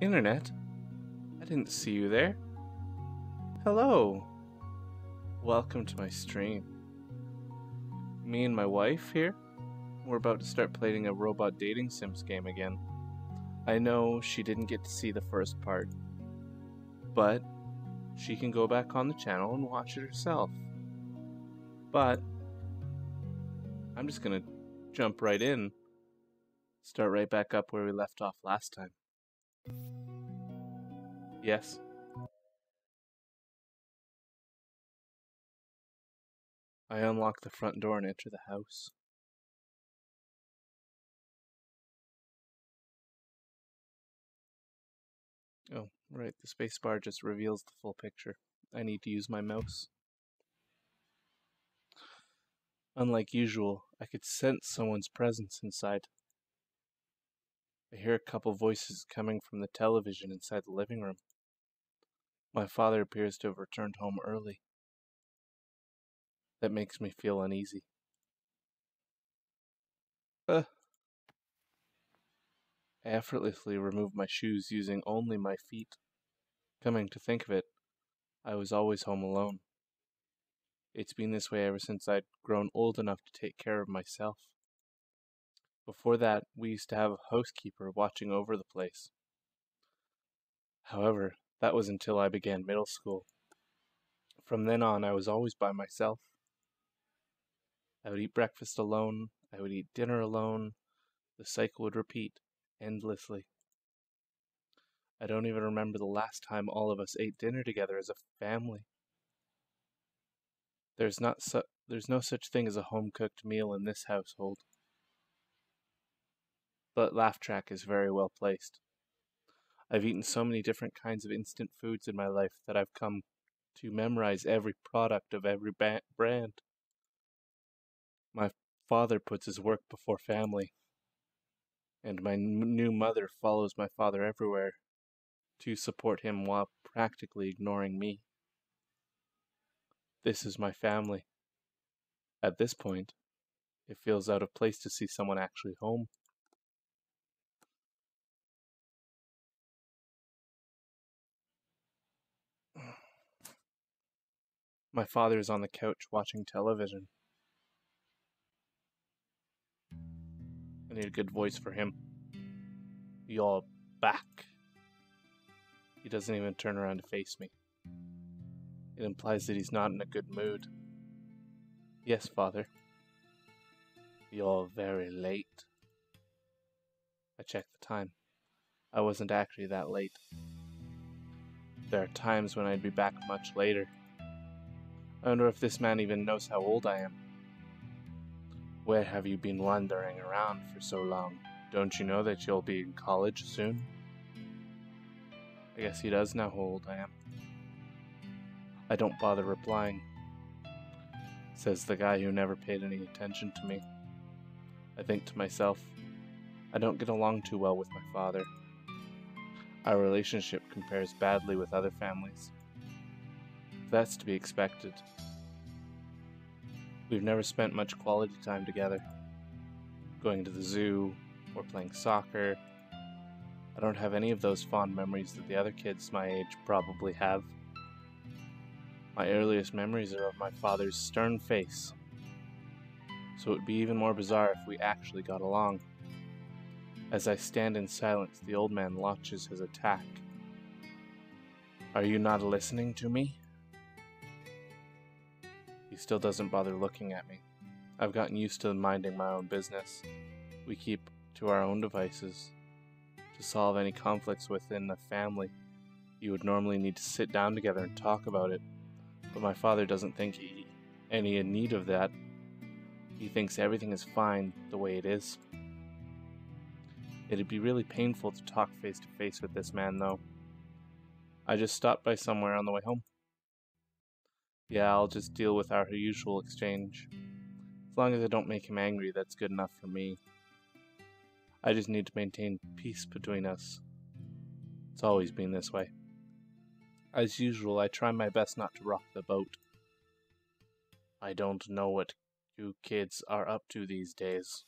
Internet? I didn't see you there. Hello. Welcome to my stream. Me and my wife here, we're about to start playing a robot dating sims game again. I know she didn't get to see the first part, but she can go back on the channel and watch it herself. But I'm just gonna jump right in, start right back up where we left off last time. Yes? I unlock the front door and enter the house. Oh, right, the spacebar just reveals the full picture. I need to use my mouse. Unlike usual, I could sense someone's presence inside. I hear a couple voices coming from the television inside the living room. My father appears to have returned home early. That makes me feel uneasy. I effortlessly remove my shoes using only my feet. Coming to think of it, I was always home alone. It's been this way ever since I'd grown old enough to take care of myself. Before that, we used to have a housekeeper watching over the place. However, that was until I began middle school. From then on, I was always by myself. I would eat breakfast alone, I would eat dinner alone, the cycle would repeat endlessly. I don't even remember the last time all of us ate dinner together as a family. There's no such thing as a home-cooked meal in this household. But laugh track is very well placed. I've eaten so many different kinds of instant foods in my life that I've come to memorize every product of every brand. My father puts his work before family, and my new mother follows my father everywhere to support him while practically ignoring me. This is my family. At this point, it feels out of place to see someone actually home. My father is on the couch watching television. I need a good voice for him. You're back. He doesn't even turn around to face me. It implies that he's not in a good mood. Yes, Father. You're very late. I checked the time. I wasn't actually that late. There are times when I'd be back much later. I wonder if this man even knows how old I am. Where have you been wandering around for so long? Don't you know that you'll be in college soon? I guess he does know how old I am. I don't bother replying, says the guy who never paid any attention to me. I think to myself, I don't get along too well with my father. Our relationship compares badly with other families. That's to be expected. We've never spent much quality time together. Going to the zoo, or playing soccer. I don't have any of those fond memories that the other kids my age probably have. My earliest memories are of my father's stern face. So it would be even more bizarre if we actually got along. As I stand in silence, the old man launches his attack. Are you not listening to me? He still doesn't bother looking at me. I've gotten used to minding my own business. We keep to our own devices. To solve any conflicts within the family, you would normally need to sit down together and talk about it. But my father doesn't think any in need of that. He thinks everything is fine the way it is. It'd be really painful to talk face to face with this man, though. I just stopped by somewhere on the way home. Yeah, I'll just deal with our usual exchange. As long as I don't make him angry, that's good enough for me. I just need to maintain peace between us. It's always been this way. As usual, I try my best not to rock the boat. I don't know what you kids are up to these days,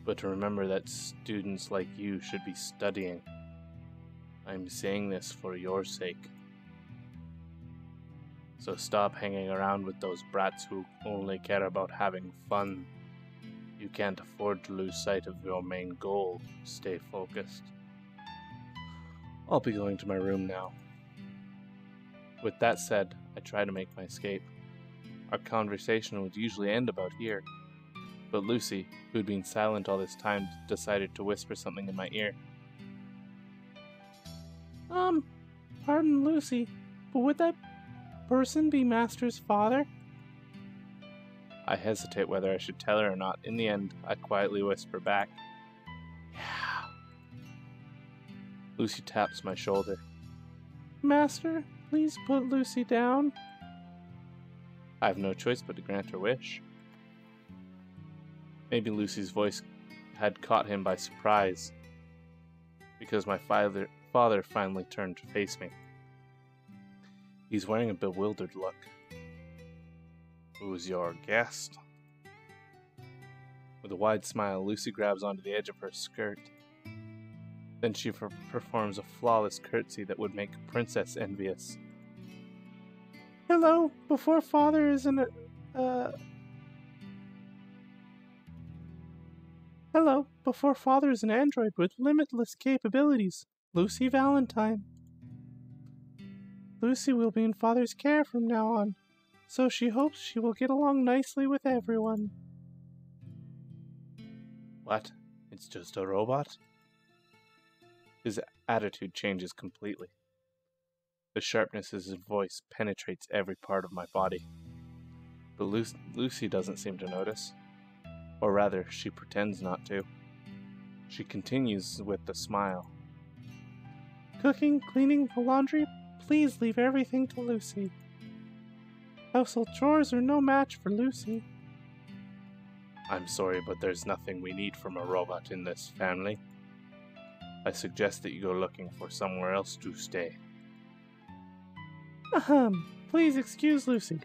but remember that students like you should be studying. I'm saying this for your sake. So stop hanging around with those brats who only care about having fun. You can't afford to lose sight of your main goal. Stay focused. I'll be going to my room now. With that said, I try to make my escape. Our conversation would usually end about here, but Lucy, who'd been silent all this time, decided to whisper something in my ear. Pardon Lucy, but would that person be Master's father? I hesitate whether I should tell her or not. In the end, I quietly whisper back, "Yeah." Lucy taps my shoulder. Master, please put Lucy down. I have no choice but to grant her wish. Maybe Lucy's voice had caught him by surprise, because my father finally turned to face me. He's wearing a bewildered look. Who's your guest? With a wide smile, Lucy grabs onto the edge of her skirt. Then she performs a flawless curtsy that would make a princess envious. Hello, before father is an android with limitless capabilities, Lucy Valentine. Lucy will be in father's care from now on, so she hopes she will get along nicely with everyone. What? It's just a robot? His attitude changes completely. The sharpness of his voice penetrates every part of my body. But Lucy doesn't seem to notice. Or rather, she pretends not to. She continues with a smile. Cooking, cleaning, the laundry, please leave everything to Lucy. Household chores are no match for Lucy. I'm sorry, but there's nothing we need from a robot in this family. I suggest that you go looking for somewhere else to stay. Please excuse Lucy.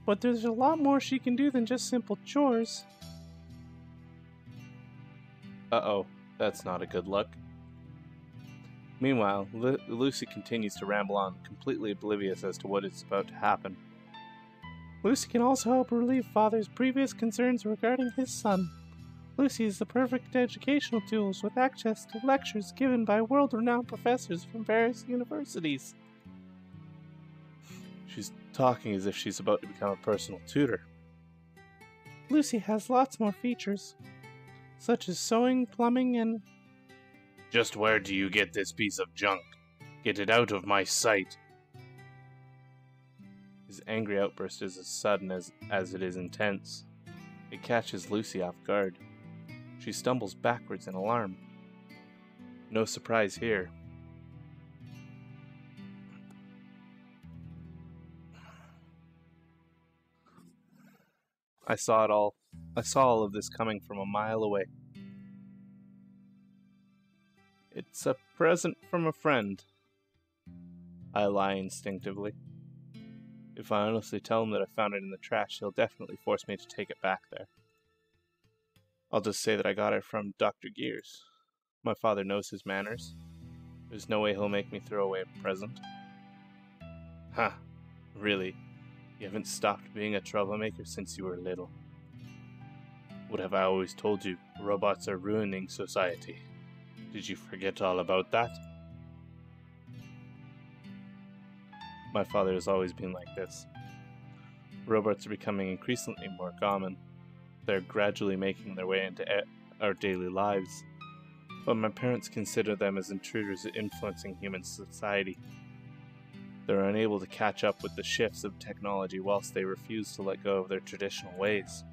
But there's a lot more she can do than just simple chores. Uh-oh, that's not a good look. Meanwhile, Lucy continues to ramble on, completely oblivious as to what is about to happen. Lucy can also help relieve Father's previous concerns regarding his son. Lucy is the perfect educational tools with access to lectures given by world-renowned professors from various universities. She's talking as if she's about to become a personal tutor. Lucy has lots more features, such as sewing, plumbing, and... Just where do you get this piece of junk? Get it out of my sight! His angry outburst is as sudden as it is intense. It catches Lucy off guard. She stumbles backwards in alarm. No surprise here. I saw it all. I saw all of this coming from a mile away. It's a present from a friend. I lie instinctively. If I honestly tell him that I found it in the trash, he'll definitely force me to take it back there. I'll just say that I got it from Dr. Gears. My father knows his manners. There's no way he'll make me throw away a present. Huh, really? You haven't stopped being a troublemaker since you were little. What have I always told you? Robots are ruining society. Did you forget all about that? My father has always been like this. Robots are becoming increasingly more common. They're gradually making their way into our daily lives, but my parents consider them as intruders influencing human society. They're unable to catch up with the shifts of technology whilst they refuse to let go of their traditional ways.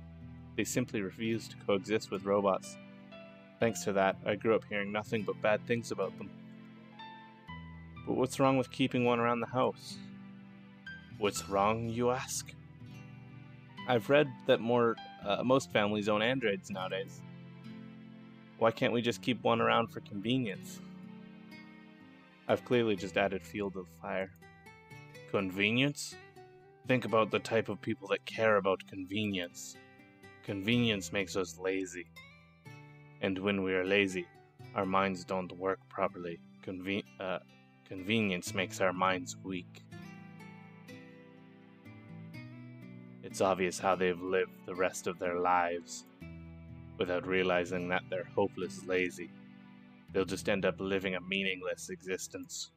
They simply refuse to coexist with robots. Thanks to that, I grew up hearing nothing but bad things about them. But what's wrong with keeping one around the house? What's wrong, you ask? I've read that most families own androids nowadays. Why can't we just keep one around for convenience? I've clearly just added fuel to the fire. Convenience? Think about the type of people that care about convenience. Convenience makes us lazy. And when we are lazy, Our minds don't work properly. Convenience makes our minds weak. It's obvious how they've lived the rest of their lives without realizing that they're hopeless lazy. They'll just end up living a meaningless existence.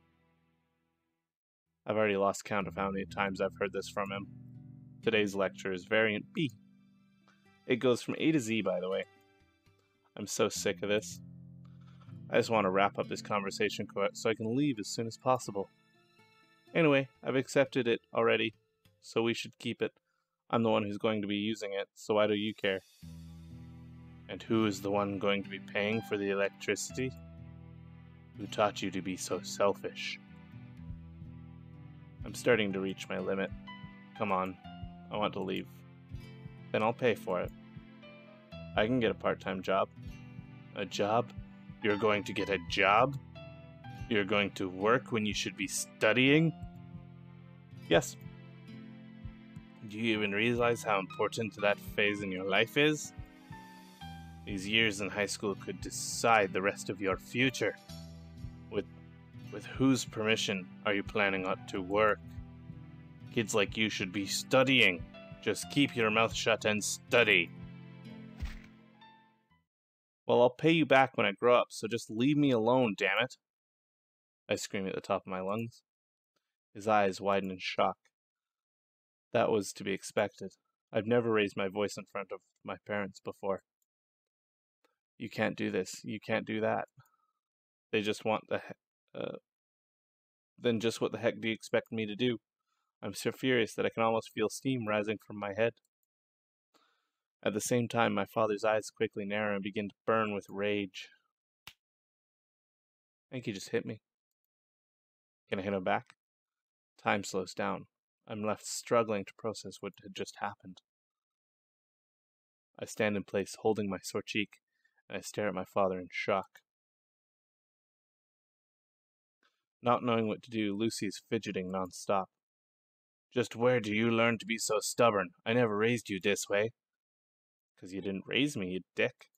I've already lost count of how many times I've heard this from him. Today's lecture is variant B. It goes from A to Z, by the way. I'm so sick of this. I just want to wrap up this conversation so I can leave as soon as possible. Anyway, I've accepted it already, so we should keep it. I'm the one who's going to be using it, so why do you care? And who is the one going to be paying for the electricity? Who taught you to be so selfish? I'm starting to reach my limit. Come on, I want to leave. Then I'll pay for it. I can get a part-time job. A job? You're going to get a job? You're going to work when you should be studying? Yes. Do you even realize how important that phase in your life is? These years in high school could decide the rest of your future. With whose permission are you planning to work? Kids like you should be studying. Just keep your mouth shut and study. Well, I'll pay you back when I grow up, so just leave me alone, damn it. I scream at the top of my lungs. His eyes widen in shock. That was to be expected. I've never raised my voice in front of my parents before. You can't do this. You can't do that. They just want then just what the heck do you expect me to do? I'm so furious that I can almost feel steam rising from my head. At the same time, my father's eyes quickly narrow and begin to burn with rage. I think he just hit me. Can I hit him back? Time slows down. I'm left struggling to process what had just happened. I stand in place, holding my sore cheek, and I stare at my father in shock. Not knowing what to do, Lucy's fidgeting non-stop. Just where do you learn to be so stubborn? I never raised you this way. 'Cause you didn't raise me, you dick.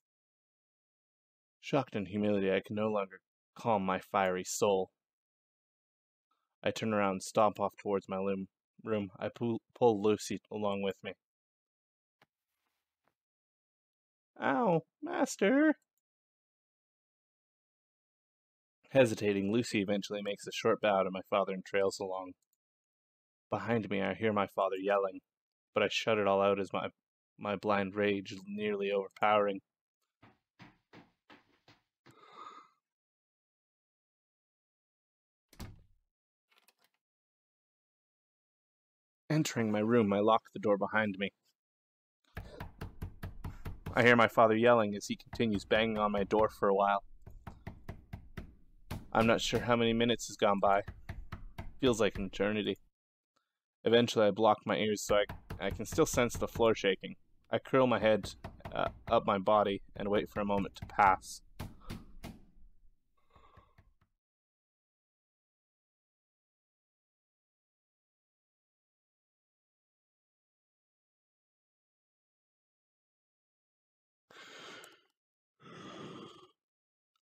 Shocked and humiliated, I can no longer calm my fiery soul. I turn around and stomp off towards my room. I pull Lucy along with me. Ow, master! Hesitating, Lucy eventually makes a short bow to my father and trails along. Behind me, I hear my father yelling, but I shut it all out as my blind rage is nearly overpowering. Entering my room, I lock the door behind me. I hear my father yelling as he continues banging on my door for a while. I'm not sure how many minutes has gone by. Feels like an eternity. Eventually, I block my ears so I can still sense the floor shaking. I curl my head up my body and wait for a moment to pass.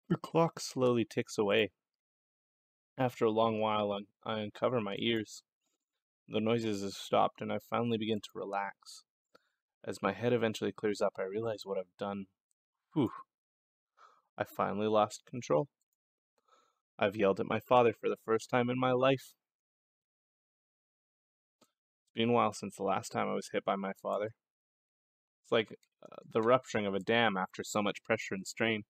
The clock slowly ticks away. After a long while, I uncover my ears. The noises have stopped, and I finally begin to relax. As my head eventually clears up, I realize what I've done. Whew. I finally lost control. I've yelled at my father for the first time in my life. It's been a while since the last time I was hit by my father. It's like the rupturing of a dam after so much pressure and strain.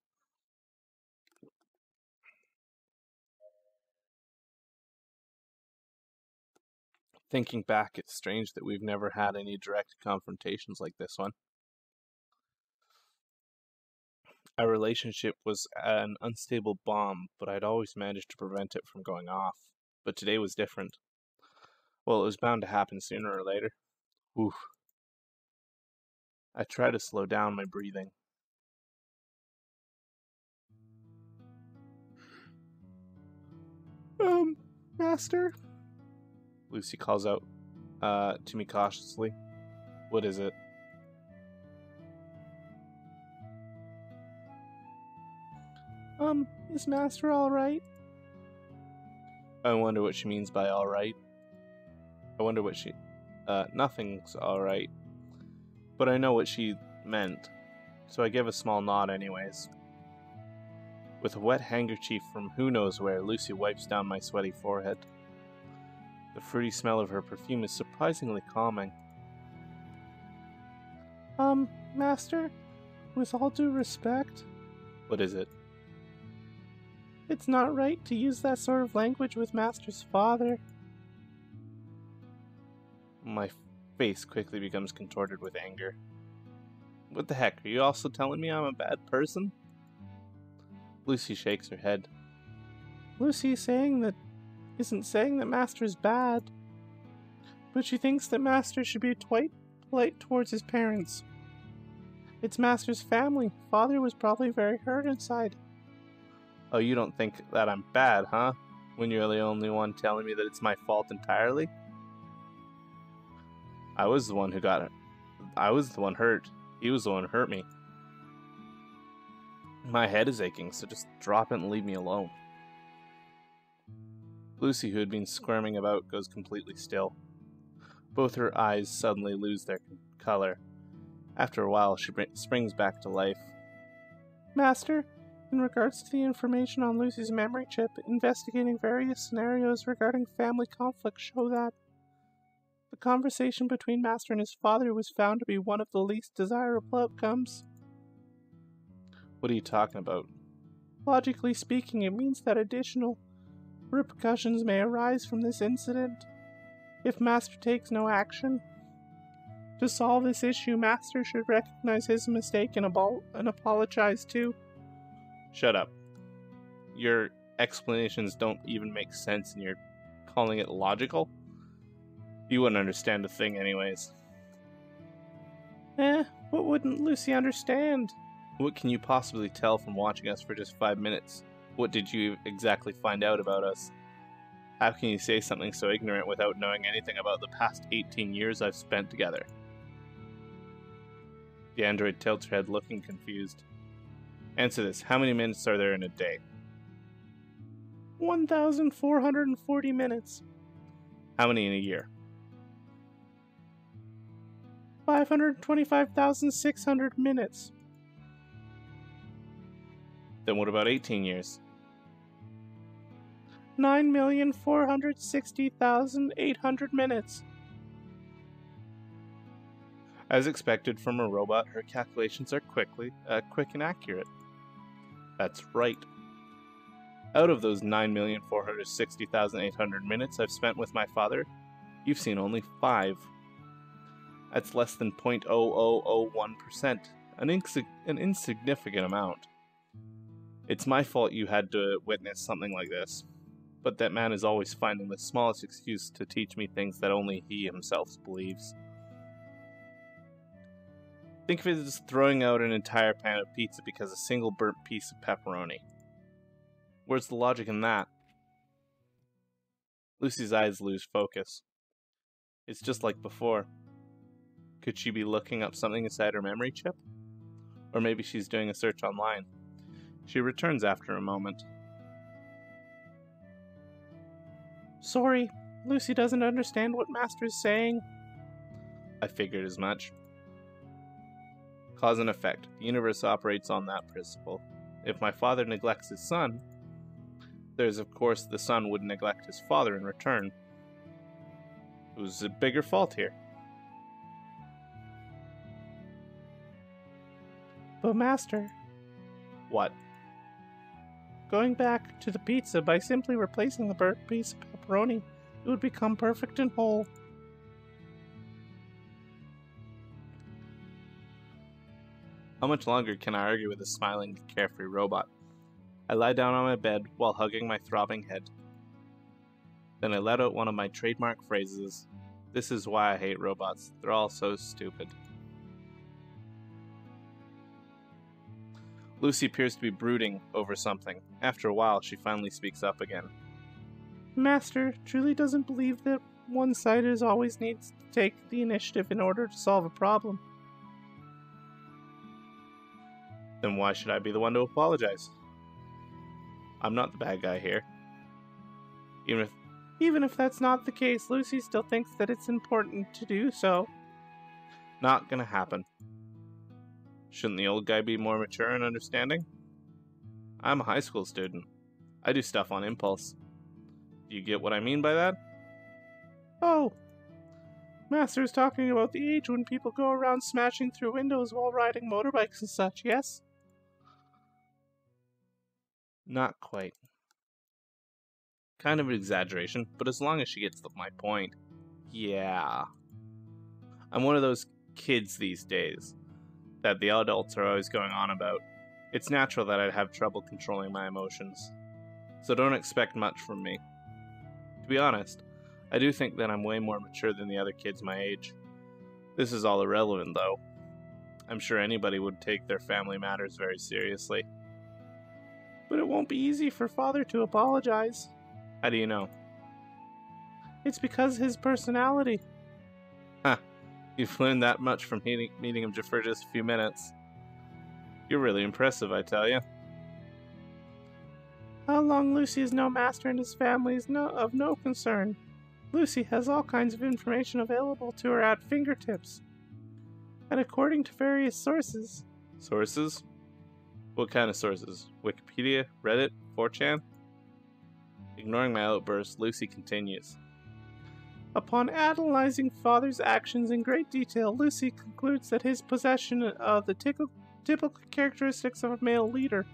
Thinking back, it's strange that we've never had any direct confrontations like this one. Our relationship was an unstable bomb, but I'd always managed to prevent it from going off. But today was different. Well, it was bound to happen sooner or later. Oof. I try to slow down my breathing. Master? Lucy calls out to me cautiously. What is it? Is Master alright? I wonder what she means by alright. I wonder what she... nothing's alright. But I know what she meant, so I give a small nod anyways. With a wet handkerchief from who knows where, Lucy wipes down my sweaty forehead. The fruity smell of her perfume is surprisingly calming. Master, with all due respect... What is it? It's not right to use that sort of language with Master's father. My face quickly becomes contorted with anger. What the heck, are you also telling me I'm a bad person? Lucy shakes her head. Lucy isn't saying that Master's bad, but she thinks that Master should be quite polite towards his parents. It's Master's family. Father was probably very hurt inside. Oh, you don't think that I'm bad, huh? When you're the only one telling me that it's my fault entirely? I was the one who got it. I was the one hurt. He was the one who hurt me. My head is aching, so just drop it and leave me alone. Lucy, who had been squirming about, goes completely still. Both her eyes suddenly lose their color. After a while, she springs back to life. Master, in regards to the information on Lucy's memory chip, investigating various scenarios regarding family conflict show that the conversation between Master and his father was found to be one of the least desirable outcomes. What are you talking about? Logically speaking, it means that additional repercussions may arise from this incident if Master takes no action. To solve this issue, Master should recognize his mistake and apologize too. Shut up. Your explanations don't even make sense and you're calling it logical? You wouldn't understand a thing anyways. What wouldn't Lucy understand? What can you possibly tell from watching us for just 5 minutes? What did you exactly find out about us? How can you say something so ignorant without knowing anything about the past 18 years I've spent together? The android tilts her head, looking confused. Answer this. How many minutes are there in a day? 1,440 minutes. How many in a year? 525,600 minutes. Then what about 18 years? 9,460,800 minutes. As expected from a robot, her calculations are quick and accurate. That's right. Out of those 9,460,800 minutes I've spent with my father, you've seen only 5. That's less than 0.0001%, an insignificant amount. It's my fault you had to witness something like this, but that man is always finding the smallest excuse to teach me things that only he himself believes. Think of it as throwing out an entire pan of pizza because a single burnt piece of pepperoni. Where's the logic in that? Lucy's eyes lose focus. It's just like before. Could she be looking up something inside her memory chip? Or maybe she's doing a search online. She returns after a moment. Sorry, Lucy doesn't understand what Master is saying. I figured as much. Cause and effect. The universe operates on that principle. If my father neglects his son, there's of course the son would neglect his father in return. Who's a bigger fault here? But Master... What? Going back to the pizza, by simply replacing the burnt piece of pepperoni, it would become perfect and whole. How much longer can I argue with a smiling, carefree robot? I lie down on my bed while hugging my throbbing head. Then I let out one of my trademark phrases. This is why I hate robots. They're all so stupid. Lucy appears to be brooding over something. After a while, she finally speaks up again. Master truly doesn't believe that one side always needs to take the initiative in order to solve a problem. Then why should I be the one to apologize? I'm not the bad guy here. Even if that's not the case, Lucy still thinks that it's important to do so. Not gonna happen. Shouldn't the old guy be more mature and understanding? I'm a high school student. I do stuff on impulse. Do you get what I mean by that? Oh, Master's talking about the age when people go around smashing through windows while riding motorbikes and such, yes? Not quite. Kind of an exaggeration, but as long as she gets my point. Yeah. I'm one of those kids these days that the adults are always going on about. It's natural that I'd have trouble controlling my emotions. So don't expect much from me. To be honest, I do think that I'm way more mature than the other kids my age. This is all irrelevant, though. I'm sure anybody would take their family matters very seriously. But it won't be easy for Father to apologize. How do you know? It's because his personality. Huh. You've learned that much from meeting him for just a few minutes. You're really impressive, I tell you. How long Lucy is no master and his family is of no concern. Lucy has all kinds of information available to her at fingertips. And according to various sources... Sources? What kind of sources? Wikipedia? Reddit? 4chan? Ignoring my outburst, Lucy continues. Upon analyzing Father's actions in great detail, Lucy concludes that his possession of the typical characteristics of a male leader.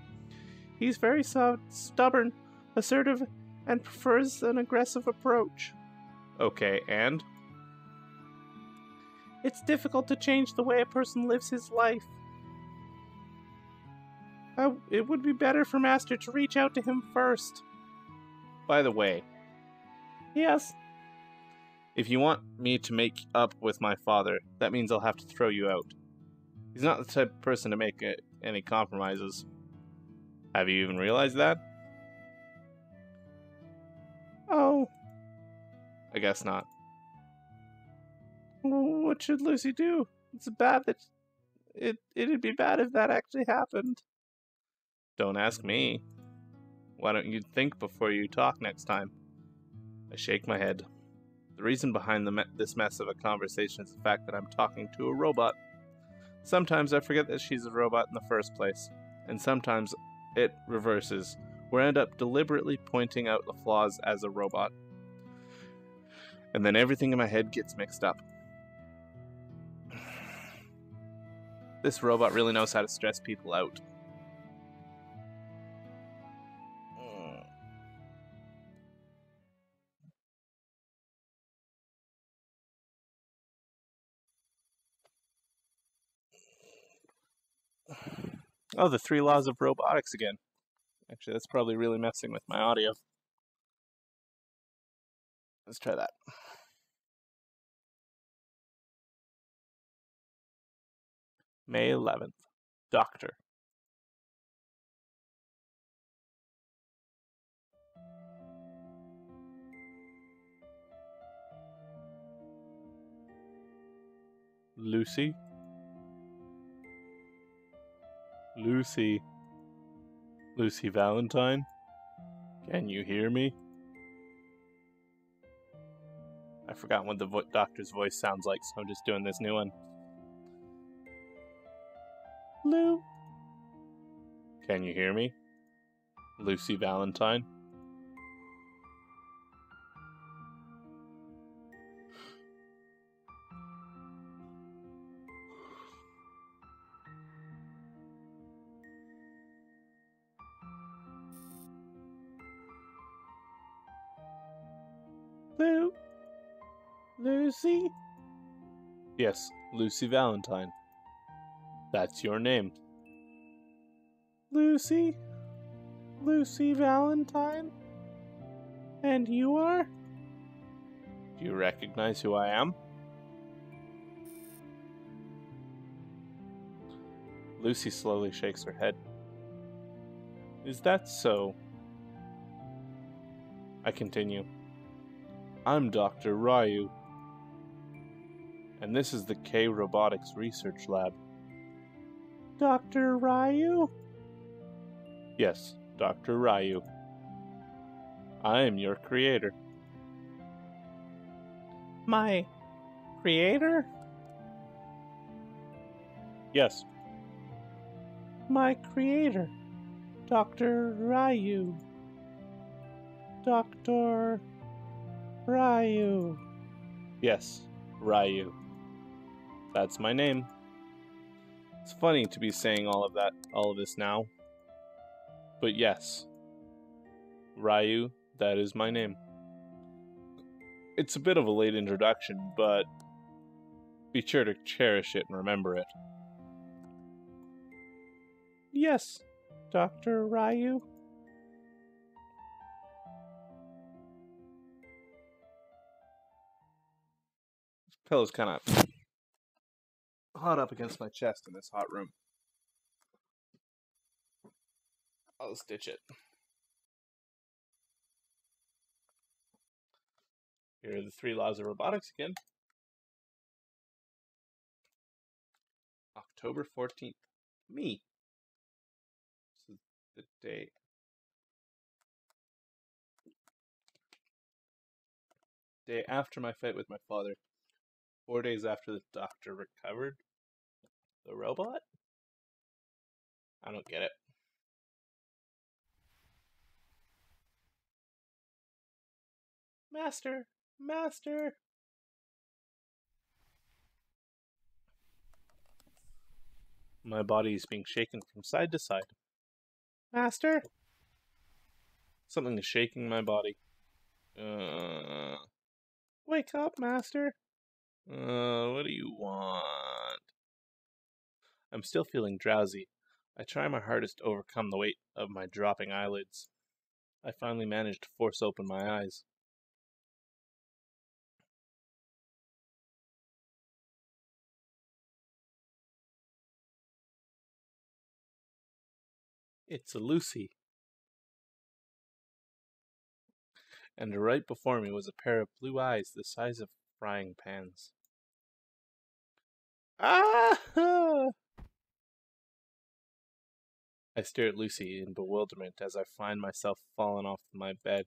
He's very stubborn, assertive, and prefers an aggressive approach. Okay, and? It's difficult to change the way a person lives his life. It would be better for Master to reach out to him first. By the way. Yes? If you want me to make up with my father, that means I'll have to throw you out. He's not the type of person to make any compromises. Have you even realized that? Oh. I guess not. Well, what should Lucy do? It's bad that... It'd be bad if that actually happened. Don't ask me. Why don't you think before you talk next time? I shake my head. The reason behind this mess of a conversation is the fact that I'm talking to a robot. Sometimes I forget that she's a robot in the first place, and sometimes it reverses, where I end up deliberately pointing out the flaws as a robot. And then everything in my head gets mixed up. This robot really knows how to stress people out. Oh, the 3 laws of robotics again. Actually, that's probably really messing with my audio. Let's try that. May 11th. Doctor. Lucy? Lucy? Lucy Valentine? Can you hear me? I forgot what the doctor's voice sounds like, so I'm just doing this new one. Lou? Can you hear me? Lucy Valentine? Lou? Lucy? Yes, Lucy Valentine. That's your name. Lucy? Lucy Valentine? And you are? Do you recognize who I am? Lucy slowly shakes her head. Is that so? I continue. I'm Dr. Ryu, and this is the K Robotics Research Lab. Dr. Ryu? Yes, Dr. Ryu. I am your creator. My creator? Yes. My creator, Dr. Ryu. Dr. Ryu. Yes, Ryu. That's my name. It's funny to be saying all of this now. But yes, Ryu, that is my name. It's a bit of a late introduction, but be sure to cherish it and remember it. Yes, Dr. Ryu. This pillow's kind of hot up against my chest in this hot room. I'll stitch it. Here are the 3 laws of robotics again. October 14th. Me. This is the day after my fight with my father. 4 days after the doctor recovered the robot? I don't get it. Master! Master! My body is being shaken from side to side. Master? Something is shaking my body. Wake up, Master. What do you want? I'm still feeling drowsy. I try my hardest to overcome the weight of my dropping eyelids. I finally manage to force open my eyes. It's a Lucy. And right before me was a pair of blue eyes the size of frying pans. Ah! I stare at Lucy in bewilderment as I find myself falling off my bed.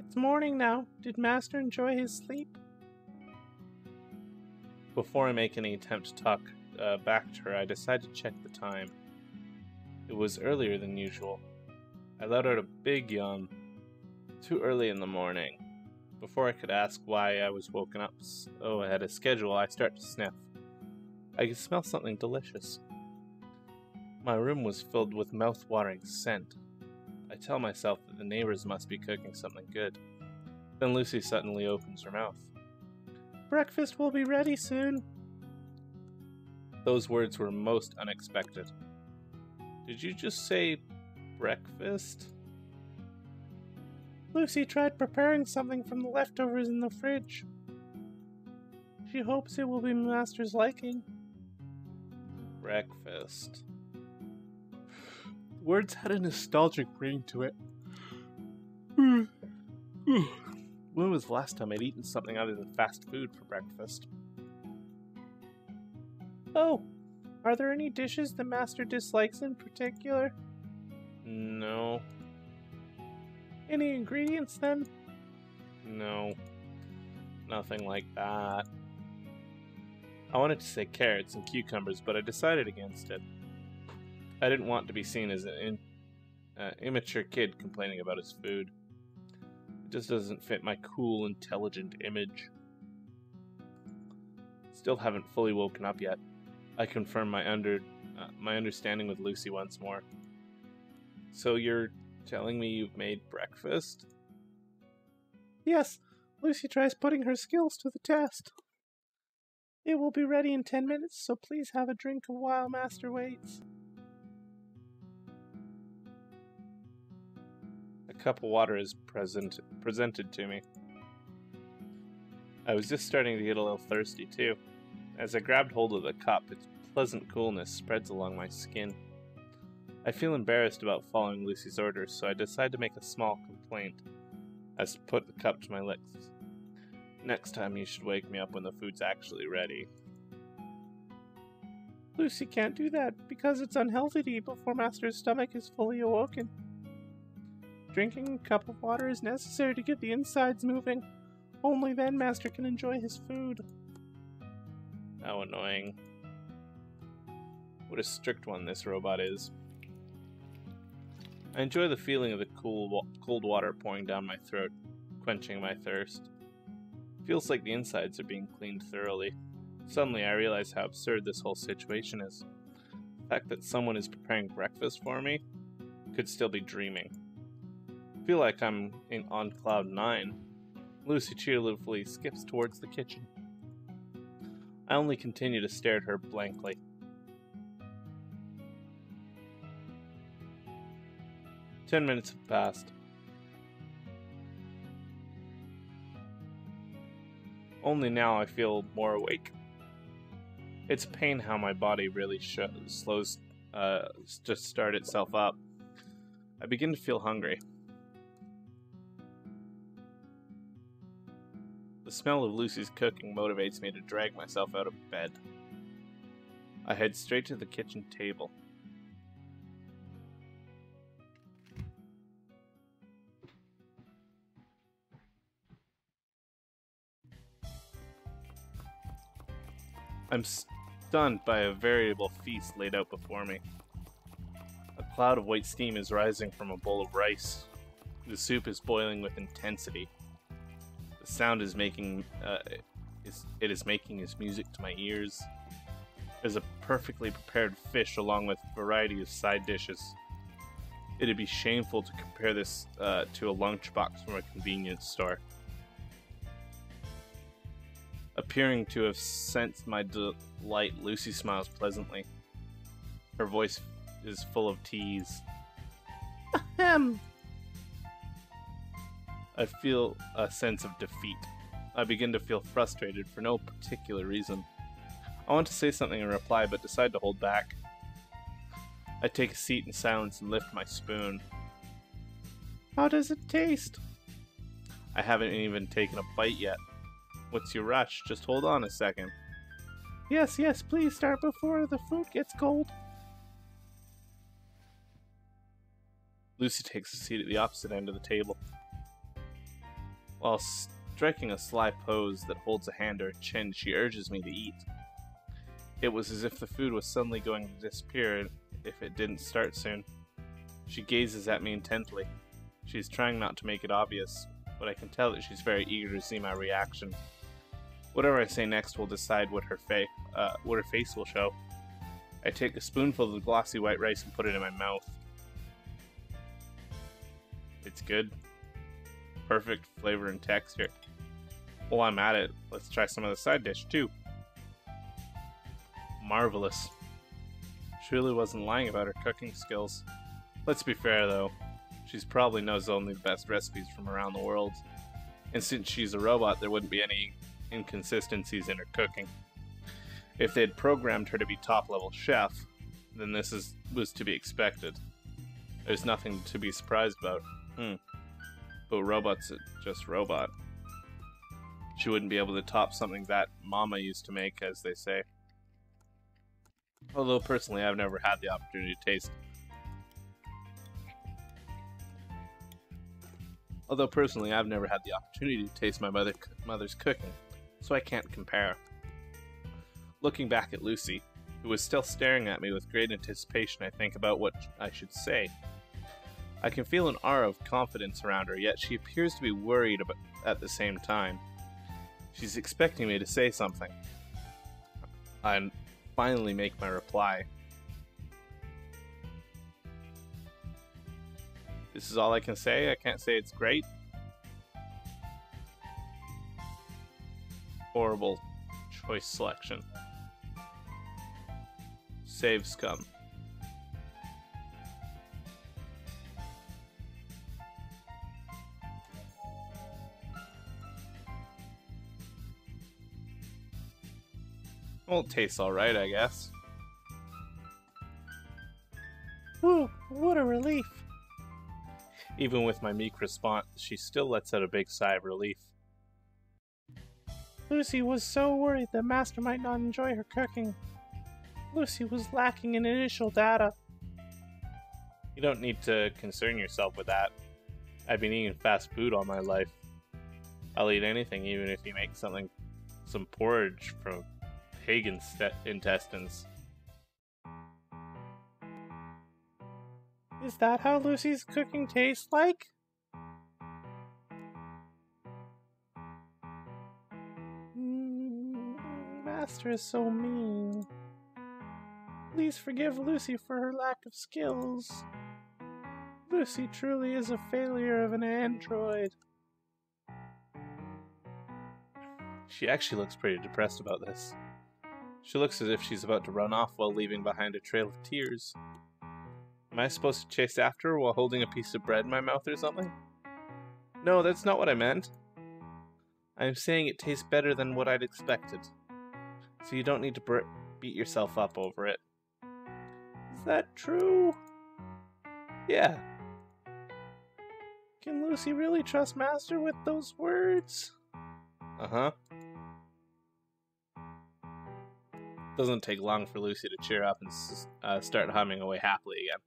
It's morning now. Did Master enjoy his sleep? Before I make any attempt to talk back to her, I decide to check the time. It was earlier than usual. I let out a big yawn. Too early in the morning. Before I could ask why I was woken up so ahead of schedule, I start to sniff. I could smell something delicious. My room was filled with mouth-watering scent. I tell myself that the neighbors must be cooking something good. Then Lucy suddenly opens her mouth. Breakfast will be ready soon. Those words were most unexpected. Did you just say breakfast? Lucy tried preparing something from the leftovers in the fridge. She hopes it will be Master's liking. Breakfast. The words had a nostalgic ring to it. When was the last time I'd eaten something other than fast food for breakfast? Oh, are there any dishes the Master dislikes in particular? No. Any ingredients then? No. Nothing like that. I wanted to say carrots and cucumbers, but I decided against it. I didn't want to be seen as an immature kid complaining about his food. It just doesn't fit my cool, intelligent image. Still haven't fully woken up yet. I confirm my understanding with Lucy once more. So you're telling me you've made breakfast? Yes, Lucy tries putting her skills to the test. It will be ready in 10 minutes, so please have a drink while Master waits. A cup of water is presented to me. I was just starting to get a little thirsty too. As I grabbed hold of the cup, its pleasant coolness spreads along my skin. I feel embarrassed about following Lucy's orders, so I decide to make a small complaint, as to put the cup to my lips. Next time you should wake me up when the food's actually ready. Lucy can't do that because it's unhealthy to eat before Master's stomach is fully awoken. Drinking a cup of water is necessary to get the insides moving. Only then Master can enjoy his food. How annoying. What a strict one this robot is. I enjoy the feeling of the cold water pouring down my throat, quenching my thirst. It feels like the insides are being cleaned thoroughly. Suddenly I realize how absurd this whole situation is. The fact that someone is preparing breakfast for me could still be dreaming. I feel like I'm on cloud 9. Lucy cheerfully skips towards the kitchen. I only continue to stare at her blankly. 10 minutes have passed. Only now I feel more awake. It's a pain how my body really slows to start itself up. I begin to feel hungry. The smell of Lucy's cooking motivates me to drag myself out of bed. I head straight to the kitchen table. I'm stunned by a veritable feast laid out before me. A cloud of white steam is rising from a bowl of rice. The soup is boiling with intensity. The sound is making its music to my ears. There's a perfectly prepared fish along with a variety of side dishes. It'd be shameful to compare this to a lunchbox from a convenience store. Appearing to have sensed my delight, Lucy smiles pleasantly. Her voice is full of tease. Ahem! I feel a sense of defeat. I begin to feel frustrated for no particular reason. I want to say something in reply, but decide to hold back. I take a seat in silence and lift my spoon. How does it taste? I haven't even taken a bite yet. What's your rush? Just hold on a second. Yes, please start before the food gets cold. Lucy takes a seat at the opposite end of the table. While striking a sly pose that holds a hand to her chin, she urges me to eat. It was as if the food was suddenly going to disappear if it didn't start soon. She gazes at me intently. She's trying not to make it obvious, but I can tell that she's very eager to see my reaction. Whatever I say next will decide what her face will show. I take a spoonful of the glossy white rice and put it in my mouth. It's good. Perfect flavor and texture. While I'm at it, let's try some of the side dish too. Marvelous. She really wasn't lying about her cooking skills. Let's be fair though, she probably knows only the best recipes from around the world. And since she's a robot, there wouldn't be any inconsistencies in her cooking. If they had programmed her to be top-level chef, then this was to be expected. There's nothing to be surprised about. But robots are just robot. She wouldn't be able to top something that Mama used to make, as they say. Although personally I've never had the opportunity to taste my mother's cooking, so I can't compare. Looking back at Lucy, who was still staring at me with great anticipation, I think about what I should say. I can feel an aura of confidence around her, yet she appears to be worried at the same time. She's expecting me to say something. I finally make my reply. This is all I can say. I can't say it's great. Horrible choice selection. Save scum. Well, it tastes alright, I guess. Whew, what a relief. Even with my meek response, she still lets out a big sigh of relief. Lucy was so worried that Master might not enjoy her cooking. Lucy was lacking in initial data. You don't need to concern yourself with that. I've been eating fast food all my life. I'll eat anything, even if you make some porridge from pagan intestines. Is that how Lucy's cooking tastes like? Master is so mean. Please forgive Lucy for her lack of skills. Lucy truly is a failure of an android. She actually looks pretty depressed about this. She looks as if she's about to run off while leaving behind a trail of tears. Am I supposed to chase after her while holding a piece of bread in my mouth or something? No, that's not what I meant. I'm saying it tastes better than what I'd expected. So you don't need to beat yourself up over it. Is that true? Yeah. Can Lucy really trust Master with those words? Uh-huh. Doesn't take long for Lucy to cheer up and start humming away happily again.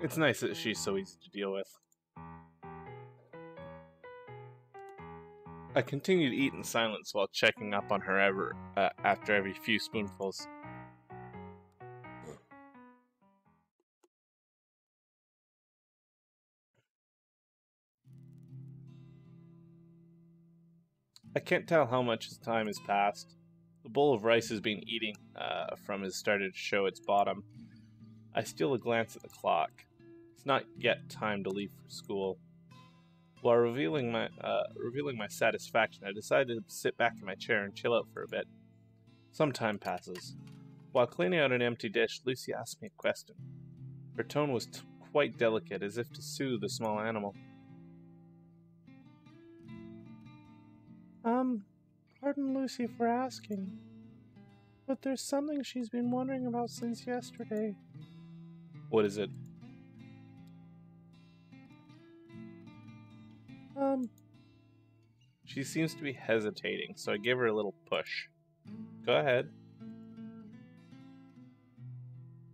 It's nice that she's so easy to deal with. I continue to eat in silence while checking up on her after every few spoonfuls. I can't tell how much time has passed. The bowl of rice has been eating from has started to show its bottom. I steal a glance at the clock. It's not yet time to leave for school. While revealing my satisfaction, I decided to sit back in my chair and chill out for a bit. Some time passes. While cleaning out an empty dish, Lucy asked me a question. Her tone was quite delicate, as if to soothe the small animal. Pardon Lucy for asking, but there's something she's been wondering about since yesterday. What is it? She seems to be hesitating, so I give her a little push. Go ahead.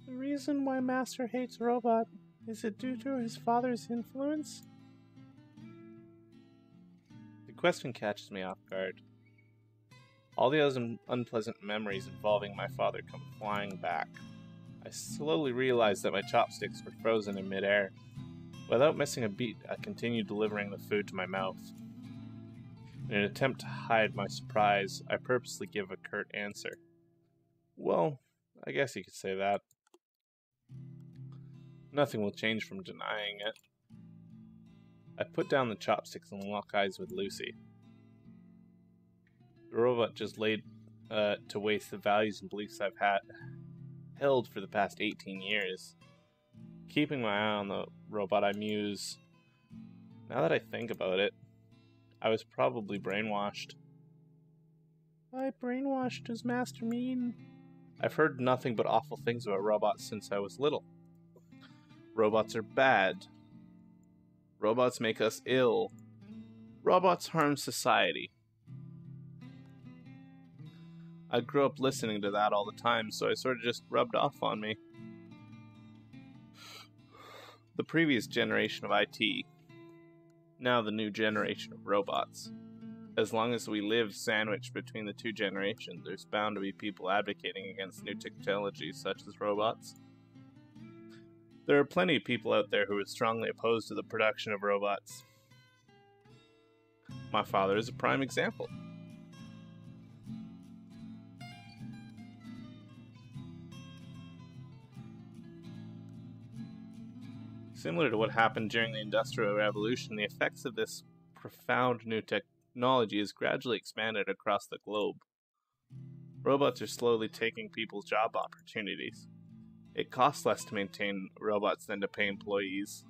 The reason why Master hates Robot, is it due to his father's influence? The question catches me off guard. All the unpleasant memories involving my father come flying back. I slowly realize that my chopsticks were frozen in midair. Without missing a beat, I continued delivering the food to my mouth. In an attempt to hide my surprise, I purposely give a curt answer. Well, I guess you could say that. Nothing will change from denying it. I put down the chopsticks and lock eyes with Lucy. The robot just laid to waste the values and beliefs I've held for the past 18 years. Keeping my eye on the robot, I muse. Now that I think about it, I was probably brainwashed. By brainwashed does Master mean? I've heard nothing but awful things about robots since I was little. Robots are bad. Robots make us ill. Robots harm society. I grew up listening to that all the time, so it sort of just rubbed off on me. The previous generation of IT, now the new generation of robots. As long as we live sandwiched between the two generations, there's bound to be people advocating against new technologies such as robots. There are plenty of people out there who are strongly opposed to the production of robots. My father is a prime example. Similar to what happened during the Industrial Revolution, the effects of this profound new technology is gradually expanded across the globe. Robots are slowly taking people's job opportunities. It costs less to maintain robots than to pay employees.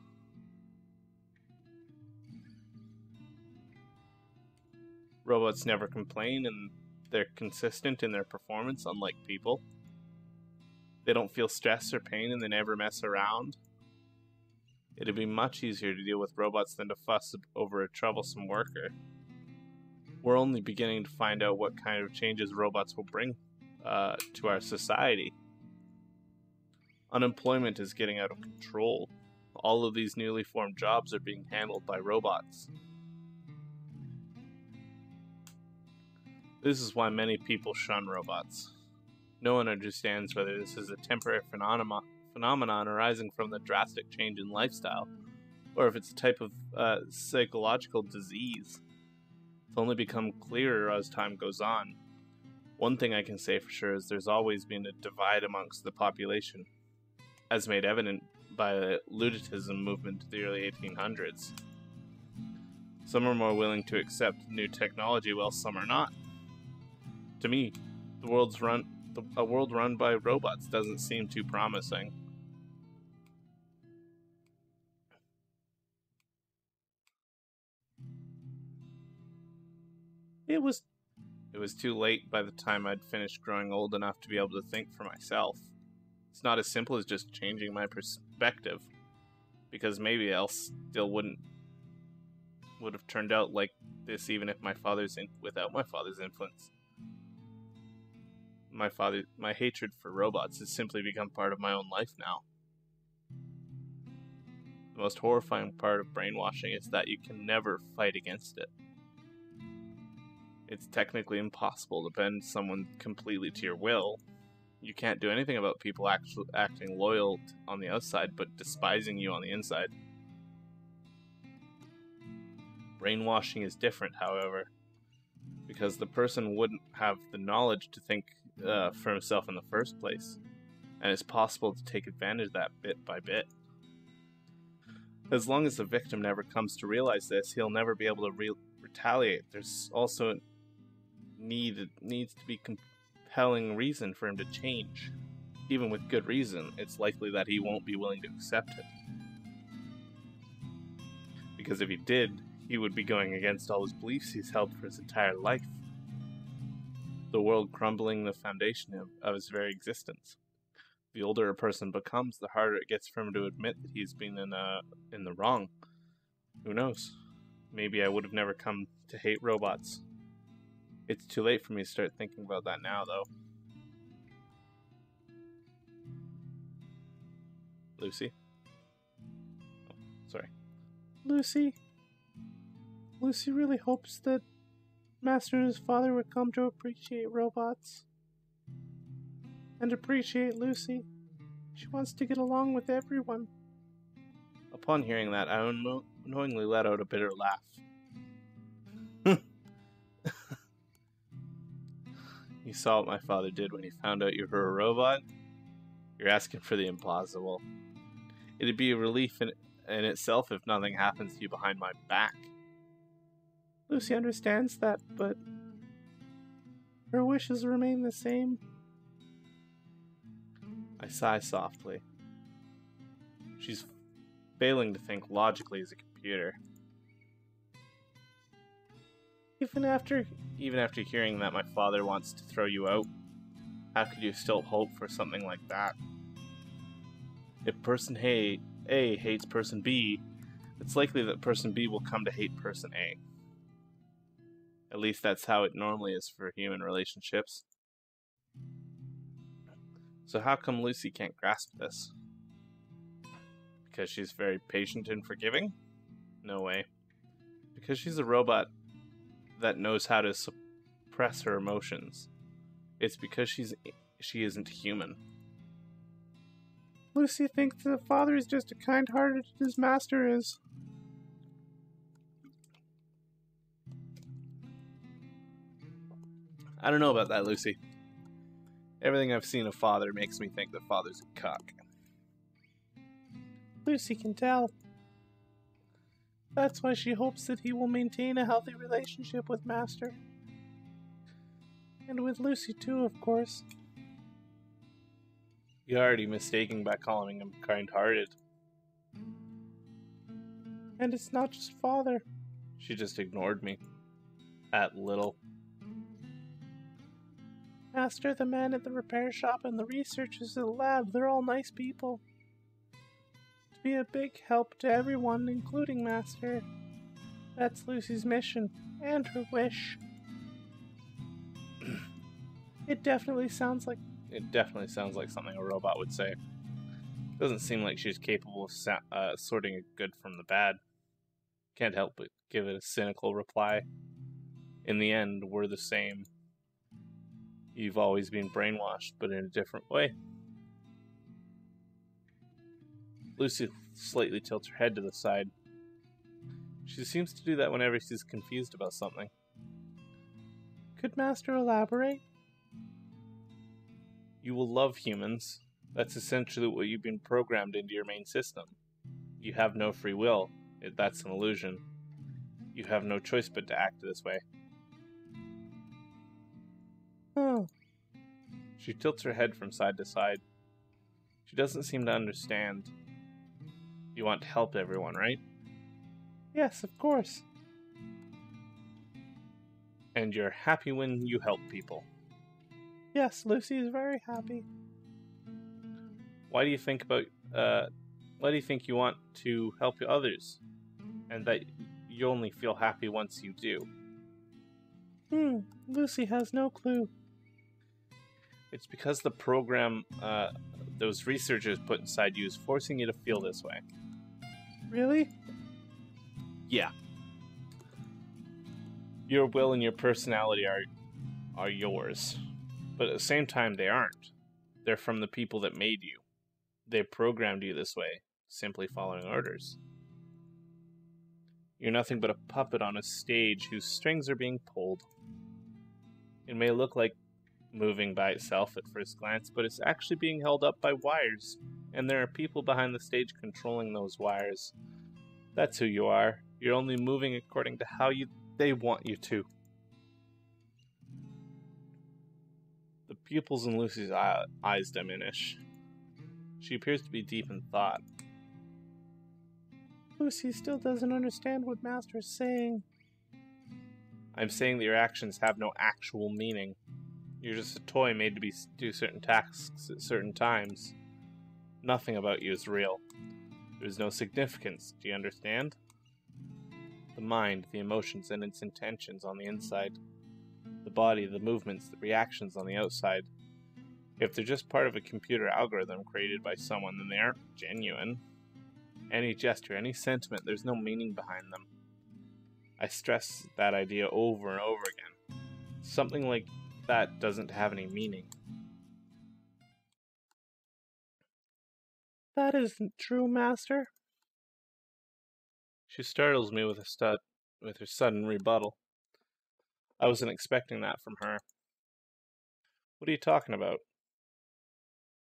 Robots never complain, and they're consistent in their performance, unlike people. They don't feel stress or pain, and they never mess around. It'd be much easier to deal with robots than to fuss over a troublesome worker. We're only beginning to find out what kind of changes robots will bring to our society. Unemployment is getting out of control. All of these newly formed jobs are being handled by robots. This is why many people shun robots. No one understands whether this is a temporary phenomenon arising from the drastic change in lifestyle, or if it's a type of psychological disease. It's only become clearer as time goes on. One thing I can say for sure is there's always been a divide amongst the population, as made evident by the luddism movement of the early 1800s. Some are more willing to accept new technology while some are not. To me, a world run by robots doesn't seem too promising. It was too late by the time I'd finished growing old enough to be able to think for myself. It's not as simple as just changing my perspective, because maybe else still would have turned out like this even if without my father's influence. My hatred for robots has simply become part of my own life now. The most horrifying part of brainwashing is that you can never fight against it. It's technically impossible to bend someone completely to your will. You can't do anything about people actually acting loyal on the outside but despising you on the inside. Brainwashing is different, however, because the person wouldn't have the knowledge to think for himself in the first place, and it's possible to take advantage of that bit by bit. As long as the victim never comes to realize this, he'll never be able to retaliate. There's also needs to be compelling reason for him to change. Even with good reason, it's likely that he won't be willing to accept it. Because if he did, he would be going against all his beliefs he's held for his entire life. The world crumbling the foundation of his very existence. The older a person becomes, the harder it gets for him to admit that he's been in the wrong. Who knows? Maybe I would have never come to hate robots. It's too late for me to start thinking about that now, though. Lucy? Oh, sorry. Lucy really hopes that Master and his father would come to appreciate robots. And appreciate Lucy. She wants to get along with everyone. Upon hearing that, I unknowingly let out a bitter laugh. You saw what my father did when he found out you were a robot? You're asking for the impossible. It'd be a relief in itself if nothing happens to you behind my back. Lucy understands that, but her wishes remain the same. I sigh softly. She's failing to think logically as a computer. Even after hearing that my father wants to throw you out, how could you still hope for something like that? If person A hates person B, it's likely that person B will come to hate person A. At least that's how it normally is for human relationships. So how come Lucy can't grasp this? Because she's very patient and forgiving? No way. Because she's a robot that knows how to suppress her emotions. It's because she isn't human. Lucy thinks the father is just as kind-hearted as his master is. I don't know about that, Lucy. Everything I've seen of father makes me think that father's a cuck. Lucy can tell. That's why she hopes that he will maintain a healthy relationship with Master. And with Lucy too, of course. You're already mistaken by calling him kind-hearted. And it's not just father. She just ignored me. That little. Master, the man at the repair shop, and the researchers at the lab, they're all nice people. To be a big help to everyone, including Master. That's Lucy's mission, and her wish. It definitely sounds like something a robot would say. Doesn't seem like she's capable of sorting the good from the bad. Can't help but give it a cynical reply. In the end, we're the same. You've always been brainwashed, but in a different way. Lucy slightly tilts her head to the side. She seems to do that whenever she's confused about something. Could Master elaborate? You will love humans. That's essentially what you've been programmed into your main system. You have no free will. That's an illusion. You have no choice but to act this way. Oh. She tilts her head from side to side. She doesn't seem to understand. You want to help everyone, right? Yes, of course. And you're happy when you help people. Yes, Lucy is very happy. Why do you think you want to help others? And that you only feel happy once you do? Lucy has no clue. It's because the program those researchers put inside you is forcing you to feel this way. Really? Yeah. Your will and your personality are yours. But at the same time, they aren't. They're from the people that made you. They programmed you this way, simply following orders. You're nothing but a puppet on a stage whose strings are being pulled. It may look like moving by itself at first glance, but it's actually being held up by wires, and there are people behind the stage controlling those wires. That's who you are. You're only moving according to how they want you to. The pupils in Lucy's eyes diminish. She appears to be deep in thought. Lucy still doesn't understand what Master is saying. I'm saying that your actions have no actual meaning. You're just a toy made to do certain tasks at certain times. Nothing about you is real. There's no significance, do you understand? The mind, the emotions, and its intentions on the inside. The body, the movements, the reactions on the outside. If they're just part of a computer algorithm created by someone, then they aren't genuine. Any gesture, any sentiment, there's no meaning behind them. I stress that idea over and over again. Something like that doesn't have any meaning. That isn't true, Master. She startles me with her sudden rebuttal. I wasn't expecting that from her. What are you talking about?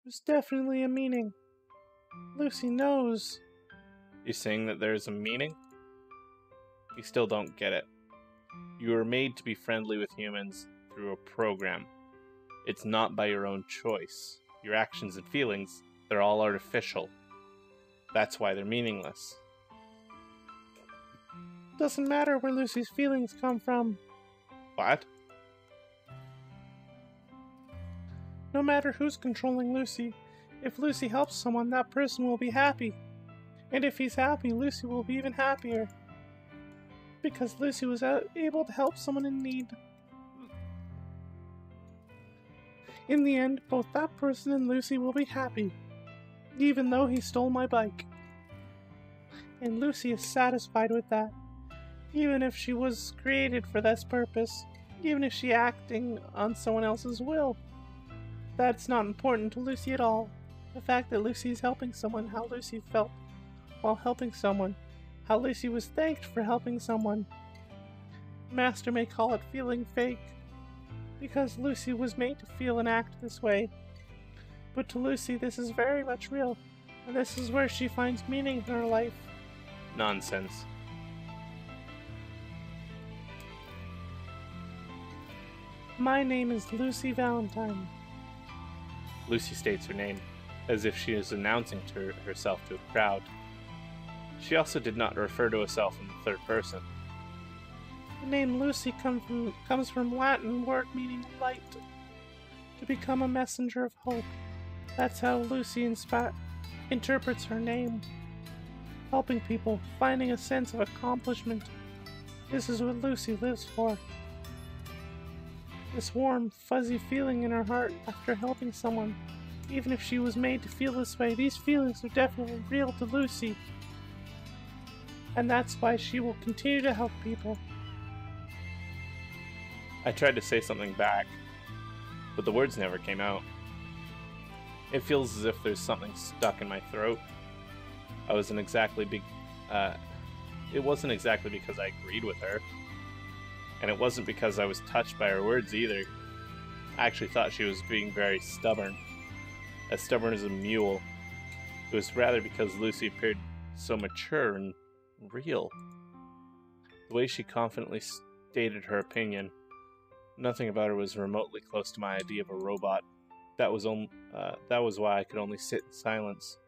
There's definitely a meaning. Lucy knows. You're saying that there's a meaning? You still don't get it. You were made to be friendly with humans through a program. It's not by your own choice. Your actions and feelings, they're all artificial. That's why they're meaningless. Doesn't matter where Lucy's feelings come from. What? No matter who's controlling Lucy, if Lucy helps someone, that person will be happy. And if he's happy, Lucy will be even happier. Because Lucy was able to help someone in need. In the end, both that person and Lucy will be happy, even though he stole my bike. And Lucy is satisfied with that, even if she was created for this purpose, even if she's acting on someone else's will. That's not important to Lucy at all. The fact that Lucy is helping someone, how Lucy felt while helping someone, how Lucy was thanked for helping someone. Master may call it feeling fake, because Lucy was made to feel and act this way. But to Lucy, this is very much real, and this is where she finds meaning in her life. Nonsense. My name is Lucy Valentine. Lucy states her name, as if she is announcing herself to a crowd. She also did not refer to herself in the third person. The name Lucy comes from Latin word meaning light, to become a messenger of hope. That's how Lucy interprets her name. helping people, finding a sense of accomplishment. This is what Lucy lives for. This warm, fuzzy feeling in her heart after helping someone. Even if she was made to feel this way, these feelings are definitely real to Lucy. And that's why she will continue to help people. I tried to say something back, but the words never came out. It feels as if there's something stuck in my throat. It wasn't exactly because I agreed with her. And it wasn't because I was touched by her words either. I actually thought she was being very stubborn. As stubborn as a mule. It was rather because Lucy appeared so mature and real. The way she confidently stated her opinion, nothing about her was remotely close to my idea of a robot. That was why I could only sit in silence.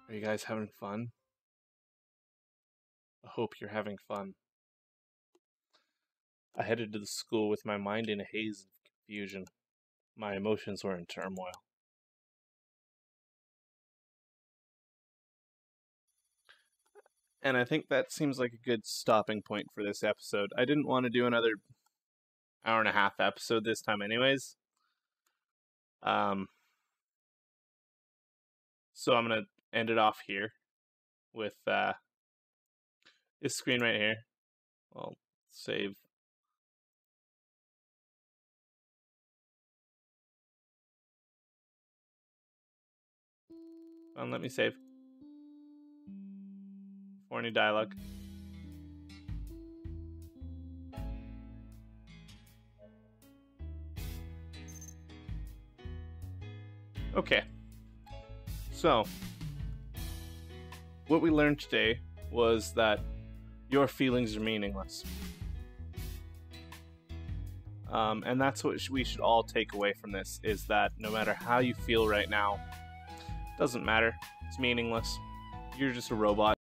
Are you guys having fun? I hope you're having fun. I headed to the school with my mind in a haze of confusion. My emotions were in turmoil. And I think that seems like a good stopping point for this episode. I didn't want to do another hour-and-a-half episode this time anyways. So I'm going to end it off here with this screen right here. I'll save. Let me save. For any dialogue. Okay. So, what we learned today was that your feelings are meaningless. And that's what we should all take away from this, is that no matter how you feel right now, doesn't matter. It's meaningless. You're just a robot.